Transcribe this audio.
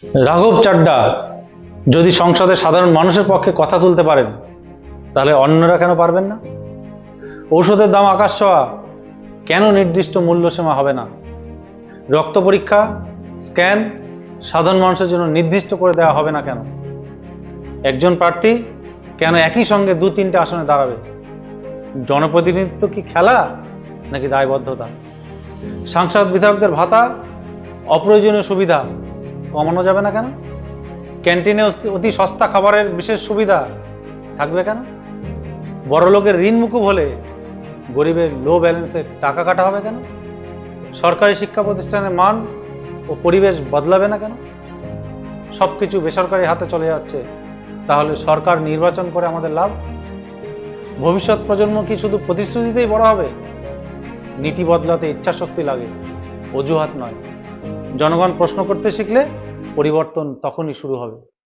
রাঘব চাড্ডা যদি সংসদে সাধারণ মানুষের পক্ষে কথা তুলতে পারেন, তাহলে অন্যরা কেন পারবেন না? ঔষধের দাম আকাশ ছোঁয়া, কেন নির্দিষ্ট মূল্যসীমা হবে না? রক্ত পরীক্ষা, স্ক্যান সাধারণ মানুষের জন্য নির্দিষ্ট করে দেওয়া হবে না কেন? একজন প্রার্থী কেন একই সঙ্গে 2-3টে আসনে দাঁড়াবে? জনপ্রতিনিধিত্ব কি খেলা নাকি দায়বদ্ধতা? সাংসদ বিধায়কদের ভাতা, অপ্রয়োজনীয় সুবিধা কমানো যাবে না কেন? ক্যান্টিনে অতি সস্তা খাবারের বিশেষ সুবিধা থাকবে কেন? বড়লোকের ঋণ মুকুব হলে গরিবের লো ব্যালেন্সে টাকা কাটা হবে কেন? সরকারি শিক্ষা প্রতিষ্ঠানের মান ও পরিবেশ বদলাবে না কেন? সবকিছু বেসরকারি হাতে চলে যাচ্ছে, তাহলে সরকার নির্বাচন করে আমাদের লাভ? ভবিষ্যৎ প্রজন্ম কি শুধু প্রতিশ্রুতিতেই বড় হবে? নীতি বদলাতে ইচ্ছাশক্তি লাগে, অজুহাত নয়। জনগণ প্রশ্ন করতে শিখলে পরিবর্তন তখনই শুরু হবে।